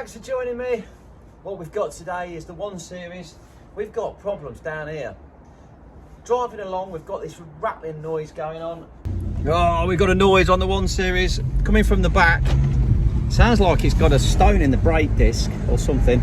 thanks for joining me. What we've got today is the 1 Series. We've got problems down here. Driving along, we've got this rattling noise going on. Oh, we've got a noise on the 1 Series coming from the back. Sounds like it's got a stone in the brake disc or something.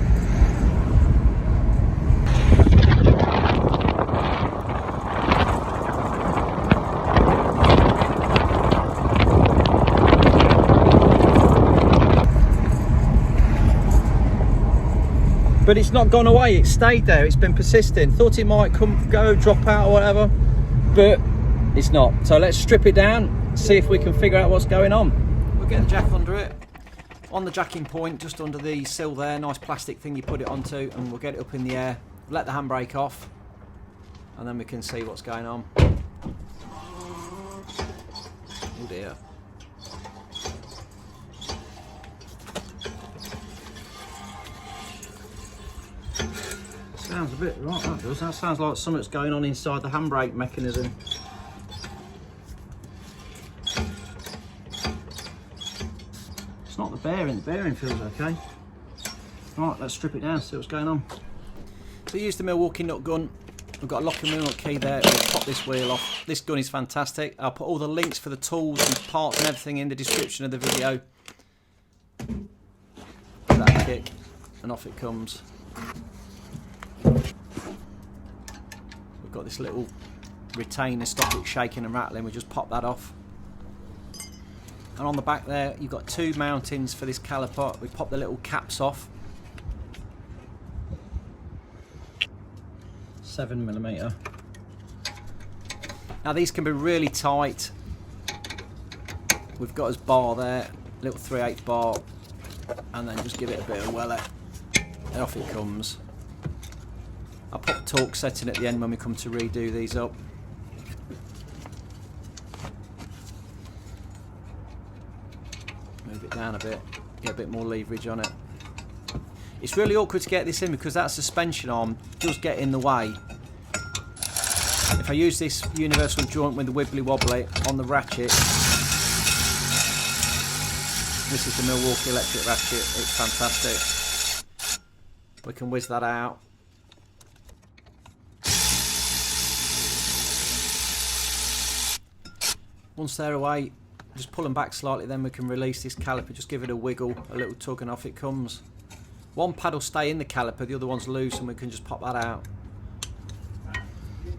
But it's not gone away, it's stayed there, it's been persisting. Thought it might go, drop out or whatever, but it's not. So let's strip it down, see if we can figure out what's going on. We'll get the jack under it. On the jacking point, just under the sill there, nice plastic thing you put it onto, and we'll get it up in the air, let the handbrake off, and then we can see what's going on. Oh dear. Sounds a bit right, that does. That sounds like something's going on inside the handbrake mechanism. It's not the bearing feels okay. Right, let's strip it down, see what's going on. So use the Milwaukee nut gun. We've got a lock and wheel nut key there. We'll pop this wheel off. This gun is fantastic. I'll put all the links for the tools and parts and everything in the description of the video. Give that a kick and off it comes. We've got this little retainer, stop it shaking and rattling. We just pop that off. And on the back there, you've got 2 mountings for this caliper. We pop the little caps off. 7mm. Now these can be really tight. We've got his bar there, little 3/8 bar, and then just give it a bit of welly. And off it comes. I'll put the torque setting at the end when we come to redo these up. Move it down a bit, get a bit more leverage on it. It's really awkward to get this in because that suspension arm does get in the way. If I use this universal joint with the wibbly wobbly on the ratchet, this is the Milwaukee electric ratchet, it's fantastic. We can whiz that out. Once they're away, just pull them back slightly, then we can release this caliper, just give it a wiggle, a little tug and off it comes. One pad will stay in the caliper, the other one's loose and we can just pop that out.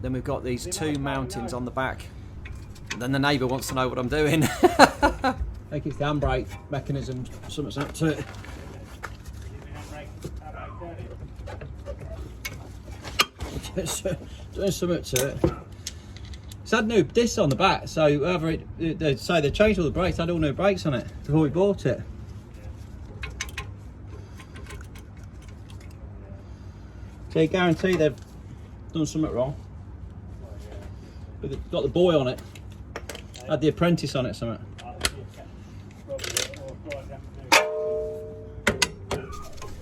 Then we've got these 2 mountings on the back. And then the neighbour wants to know what I'm doing. I think it's the handbrake mechanism, something's up to it. Doing something to it. It's had new discs on the back, so whoever they say they changed all the brakes, had all new brakes on it before we bought it. So you guarantee they've done something wrong. But they've got the boy on it. Had the apprentice on it, something.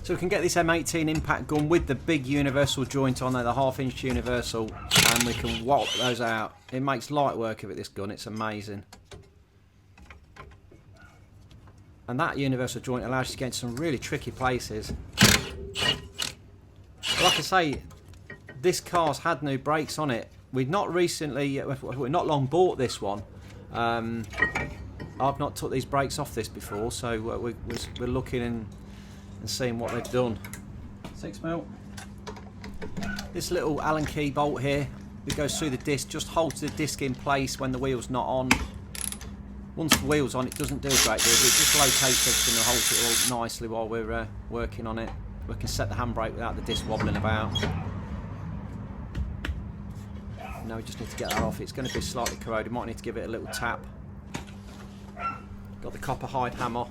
So we can get this M18 impact gun with the big universal joint on there, the 1/2 inch universal, and we can wallop those out. It makes light work of it, this gun, it's amazing. And that universal joint allows you to get into some really tricky places. But like I say, this car's had new brakes on it. We've not recently, we've not long bought this one. I've not took these brakes off this before, so we're looking and seeing what they've done. 6mm. This little Allen key bolt here, it goes through the disc, just holds the disc in place when the wheel's not on. Once the wheel's on, it doesn't do a great deal, it just locates everything and holds it all nicely while we're working on it. We can set the handbrake without the disc wobbling about. Now we just need to get that off. It's going to be slightly corroded, might need to give it a little tap. Got the copper hide hammer.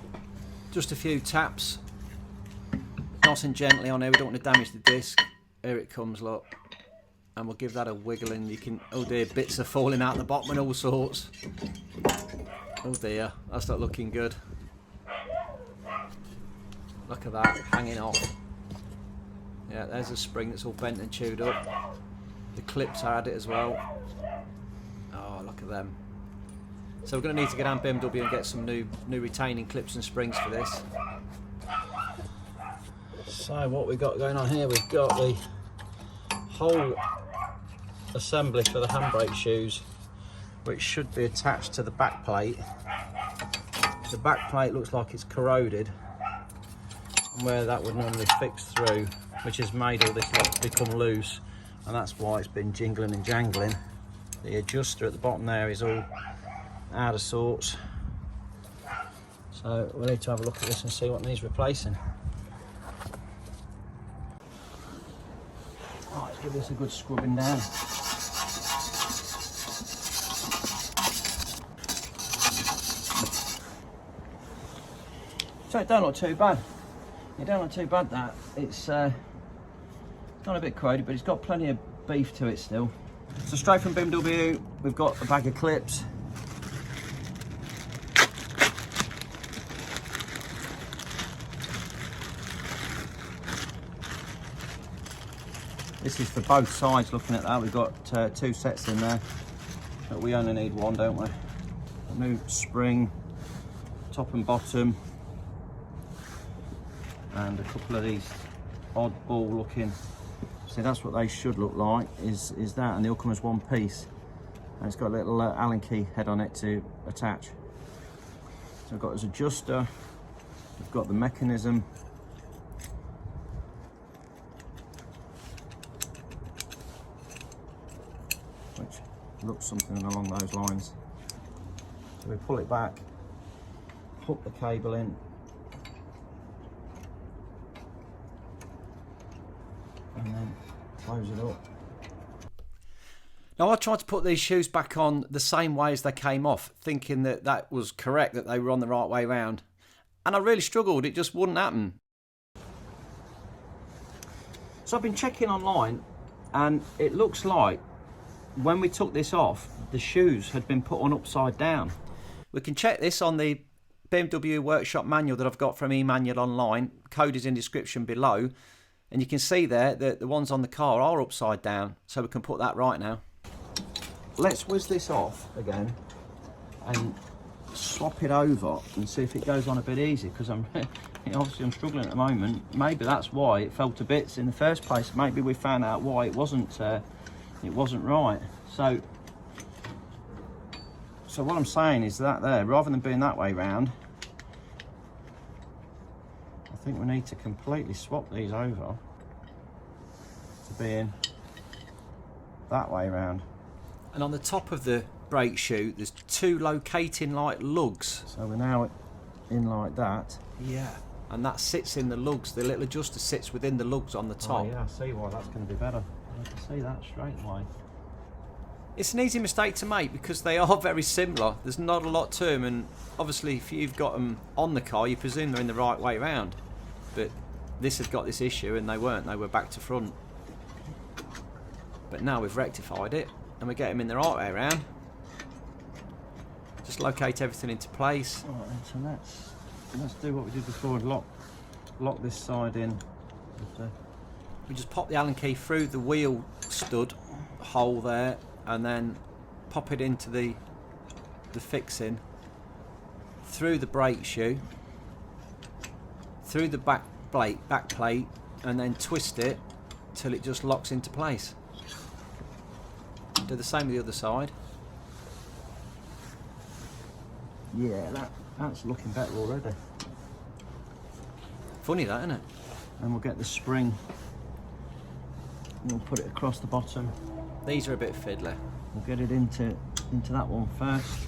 Just a few taps. Nice and gently on here, we don't want to damage the disc. Here it comes, look. And we'll give that a wiggle and you can, oh dear, bits are falling out the bottom and all sorts. Oh dear, that's not looking good. Look at that, hanging off. Yeah, there's a spring that's all bent and chewed up. The clips are at it as well. Oh, look at them. So we're going to need to get down BMW and get some new retaining clips and springs for this. So what we've got going on here, we've got the whole assembly for the handbrake shoes, which should be attached to the back plate. The back plate looks like it's corroded, and where that would normally fix through, which has made all this lot become loose, and that's why it's been jingling and jangling. The adjuster at the bottom there is all out of sorts, so we need to have a look at this and see what needs replacing. Right, let's give this a good scrubbing down. So it don't look too bad. It don't look too bad, that. It's not a bit corroded, but it's got plenty of beef to it still. So straight from BMW, we've got a bag of clips. This is for both sides. Looking at that, we've got 2 sets in there, but we only need 1, don't we? A new spring, top and bottom, and a couple of these oddball looking. See, that's what they should look like, is that, and they'll come as one piece, and it's got a little Allen key head on it to attach. So we've got this adjuster, we've got the mechanism, which looks something along those lines. So we pull it back, hook the cable in, and then close it up. Now I tried to put these shoes back on the same way as they came off, thinking that that was correct, that they were on the right way round, and I really struggled. It just wouldn't happen. So I've been checking online, and it looks like when we took this off, the shoes had been put on upside down. We can check this on the BMW workshop manual that I've got from eManual online. Code is in description below. And you can see there that the ones on the car are upside down, so we can put that right now. Let's whiz this off again and swap it over and see if it goes on a bit easy, because obviously I'm struggling at the moment. Maybe that's why it fell to bits in the first place. Maybe we found out why it wasn't right. So what I'm saying is that there, rather than being that way round, I think we need to completely swap these over to being that way round. And on the top of the brake shoe, there's 2 locating like lugs. So we're now in like that. Yeah. And that sits in the lugs. The little adjuster sits within the lugs on the top. Oh yeah, I see why that's going to be better. I can see that straight away. It's an easy mistake to make because they are very similar. There's not a lot to them, and obviously if you've got them on the car, you presume they're in the right way round. But this had got this issue and they weren't. They were back to front. But now we've rectified it and we get them in the right way around. Just locate everything into place. All right, so let's do what we did before and lock this side in. We just pop the Allen key through the wheel stud hole there, and then pop it into the fixing through the brake shoe, through the back plate, and then twist it till it just locks into place. Do the same with the other side. Yeah, that's looking better already. Funny that, isn't it? And we'll get the spring and we'll put it across the bottom. These are a bit fiddly. We'll get it into that one first.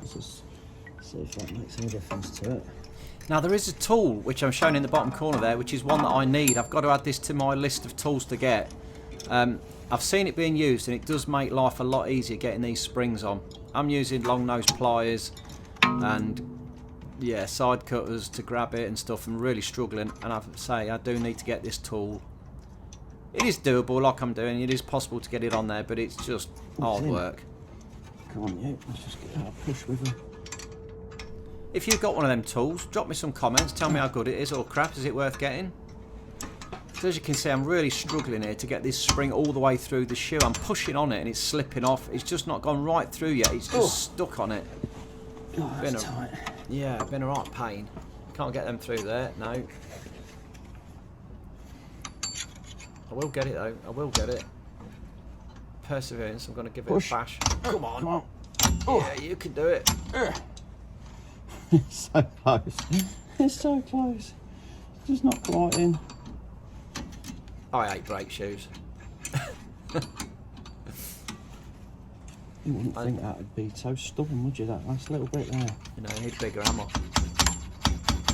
Let's just see if that makes any difference to it. Now there is a tool which I'm showing in the bottom corner there, which is one that I need. I've got to add this to my list of tools to get. I've seen it being used and it does make life a lot easier getting these springs on. I'm using long nose pliers and yeah, side cutters to grab it and stuff. I'm really struggling, and I have to say I do need to get this tool. It is doable like I'm doing, it is possible to get it on there, but it's just hard work. Come on, you, let's just get that push with them. If you've got one of them tools, drop me some comments, tell me how good it is or crap, is it worth getting? So as you can see, I'm really struggling here to get this spring all the way through the shoe. I'm pushing on it and it's slipping off. It's just not gone right through yet, it's just stuck on it. Oh, that's tight. Yeah, been a right pain. Can't get them through there, no. I will get it though, I will get it. Perseverance, I'm going to give it a bash. Come on. Come on. Oh. Yeah, you can do it. It's so close. It's so close. Just not quite in. I hate brake shoes. You wouldn't think that would be so stubborn, would you, that last little bit there? You know, you need a bigger hammer.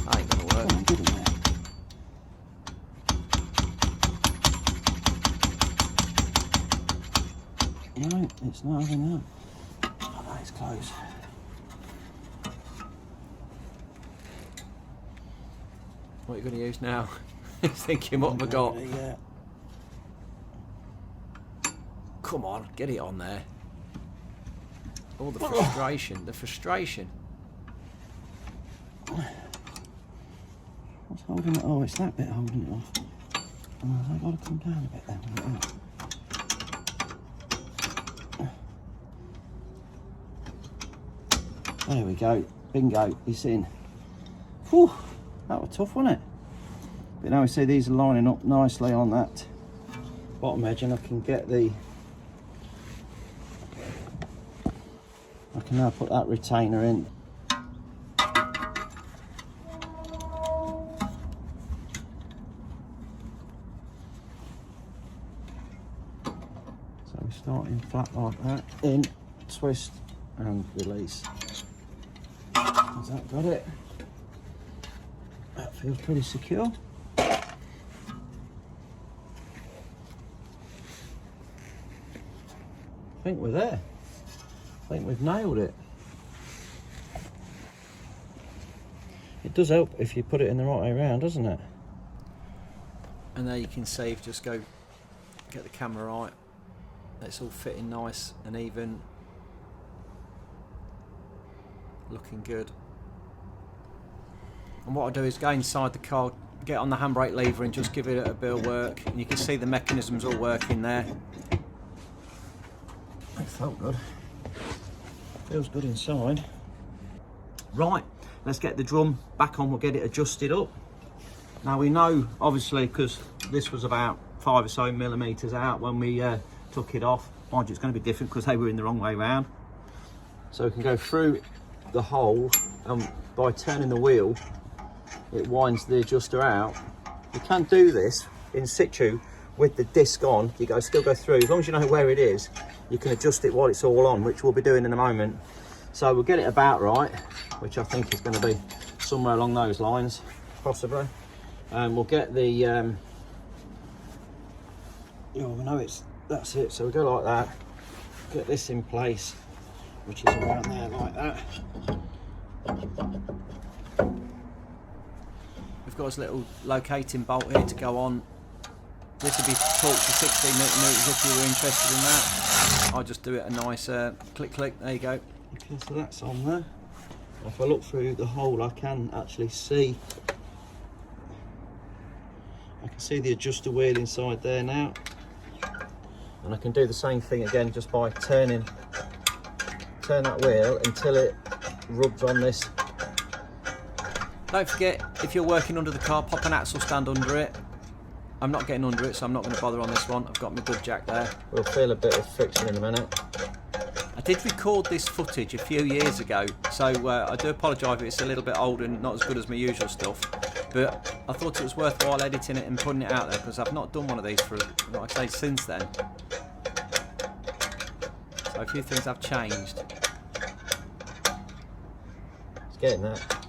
That ain't going to work. Come on, get in there. No, it's not having that. Oh, that is close. What are you going to use now? Thinking what have I got? Yeah. Come on, get it on there. Oh, the frustration, the frustration. What's holding it? Oh, it's that bit holding it off. Oh, I've got to come down a bit then. Like that. There we go. Bingo, it's in. Whew, that was tough, wasn't it? But now we see these are lining up nicely on that bottom edge, and I can get the... I can now put that retainer in. So we're starting flat like that, in, twist and release. Has that got it? That feels pretty secure. I think we're there. I think we've nailed it. It does help if you put it in the right way around, doesn't it? And there you can see, if you just go get the camera right, it's all fitting nice and even, looking good. And what I do is go inside the car, get on the handbrake lever and just give it a bit of work, and you can see the mechanisms all working there. It felt good. Feels good inside. Right, let's get the drum back on, we'll get it adjusted up. Now we know, obviously, because this was about 5 or so millimetres out when we took it off. Mind you, it's going to be different because they were in the wrong way round. So we can go through the hole, and by turning the wheel, it winds the adjuster out. You can do this in situ with the disc on. You still go through, as long as you know where it is, you can adjust it while it's all on, which we'll be doing in a moment. So we'll get it about right, which I think is going to be somewhere along those lines, possibly. And we'll get the, oh, we know that's it. So we go like that, get this in place, which is around there like that. We've got this little locating bolt here to go on. This would be torqued to 16mm if you were interested in that. I'll just do it a nice click click, there you go. Okay, so that's on there. If I look through the hole, I can actually see, the adjuster wheel inside there now. And I can do the same thing again just by turn that wheel until it rubs on this. Don't forget, if you're working under the car, pop an axle stand under it. I'm not getting under it, so I'm not going to bother on this one. I've got my good jack there. We'll feel a bit of friction in a minute. I did record this footage a few years ago, so I do apologise if it's a little bit old and not as good as my usual stuff. But I thought it was worthwhile editing it and putting it out there, because I've not done one of these for, like I say, since then. So a few things have changed. It's getting that.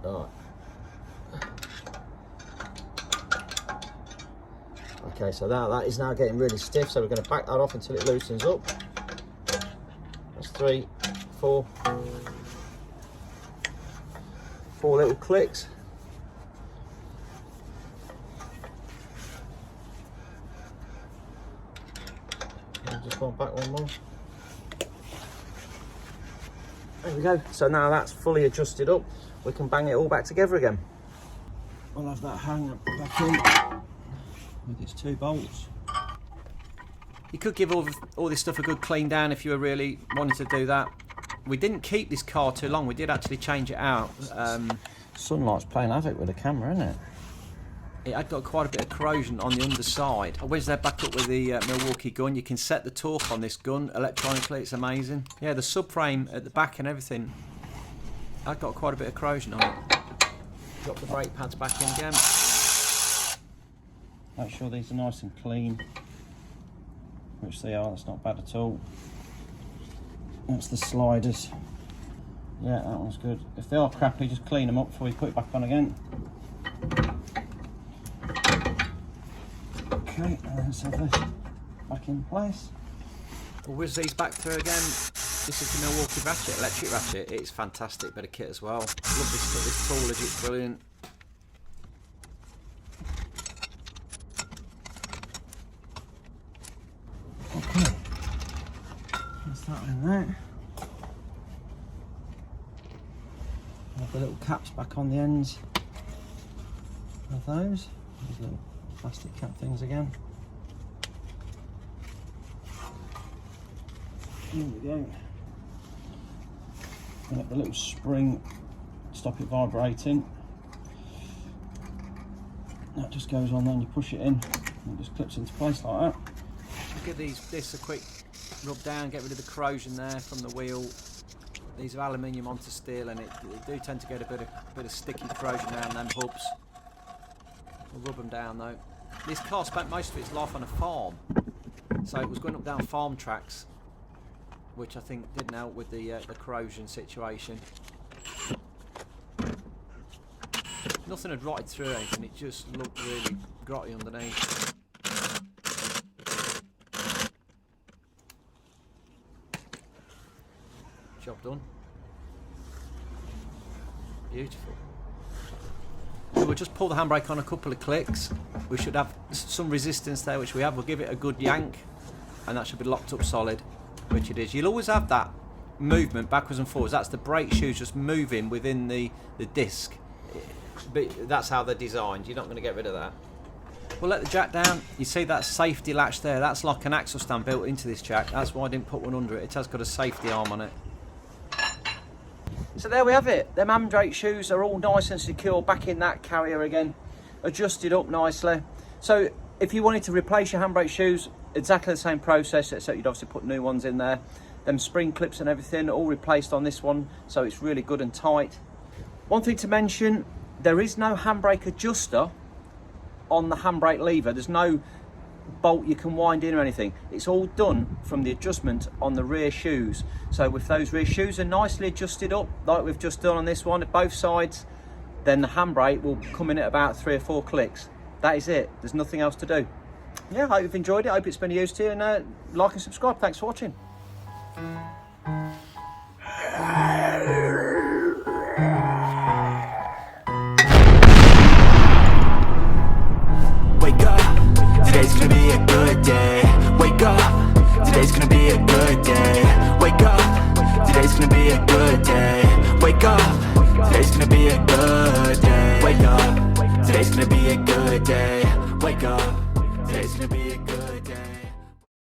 Right. Okay, so that is now getting really stiff, so we're going to back that off until it loosens up. That's 3, 4 little clicks. And just go back one more. There we go. So now that's fully adjusted up, we can bang it all back together again. We'll have that hang back in with its 2 bolts. You could give all this stuff a good clean down if you were really wanting to do that. We didn't keep this car too long. We did actually change it out. Sunlight's playing havoc with the camera, isn't it? It had got quite a bit of corrosion on the underside. I wish they're back up with the Milwaukee gun. You can set the torque on this gun electronically. It's amazing. Yeah, the subframe at the back and everything, I've got quite a bit of corrosion on it. Drop the brake pads back in again. Make sure these are nice and clean, which they are. That's not bad at all. That's the sliders. Yeah, that one's good. If they are crappy, just clean them up before you put it back on again. Okay, let's have this back in place. We'll whiz these back through again. This is the Milwaukee ratchet, electric ratchet. It's fantastic bit of kit as well. Love this toolage, it's brilliant. Okay, that's that in there. Have the little caps back on the ends of those. These little plastic cap things again. Here we go. And have the little spring, stop it vibrating. That just goes on, then you push it in, and it just clips into place like that. Give this a quick rub down, get rid of the corrosion there from the wheel. These are aluminium onto steel, and they do tend to get a bit of sticky corrosion around them hubs. We'll rub them down though. This car spent most of its life on a farm, so it was going up down farm tracks, which I think didn't help with the corrosion situation. Nothing had rotted through anything, it just looked really grotty underneath. Job done. Beautiful. So we'll just pull the handbrake on a couple of clicks. We should have some resistance there, which we have. We'll give it a good yank, and that should be locked up solid, which it is. You'll always have that movement backwards and forwards. That's the brake shoes just moving within the disc. But that's how they're designed. You're not going to get rid of that. We'll let the jack down. You see that safety latch there? That's like an axle stand built into this jack. That's why I didn't put one under it. It has got a safety arm on it. So there we have it. Them handbrake shoes are all nice and secure back in that carrier again, adjusted up nicely. So if you wanted to replace your handbrake shoes, exactly the same process, except you'd obviously put new ones in there. Them spring clips and everything all replaced on this one, so it's really good and tight. One thing to mention, there is no handbrake adjuster on the handbrake lever. There's no bolt you can wind in or anything. It's all done from the adjustment on the rear shoes. So if those rear shoes are nicely adjusted up like we've just done on this one at both sides, then the handbrake will come in at about 3 or 4 clicks. That is it. There's nothing else to do. Yeah, I hope you've enjoyed it. I hope it's been of use to you, and like and subscribe. Thanks for watching.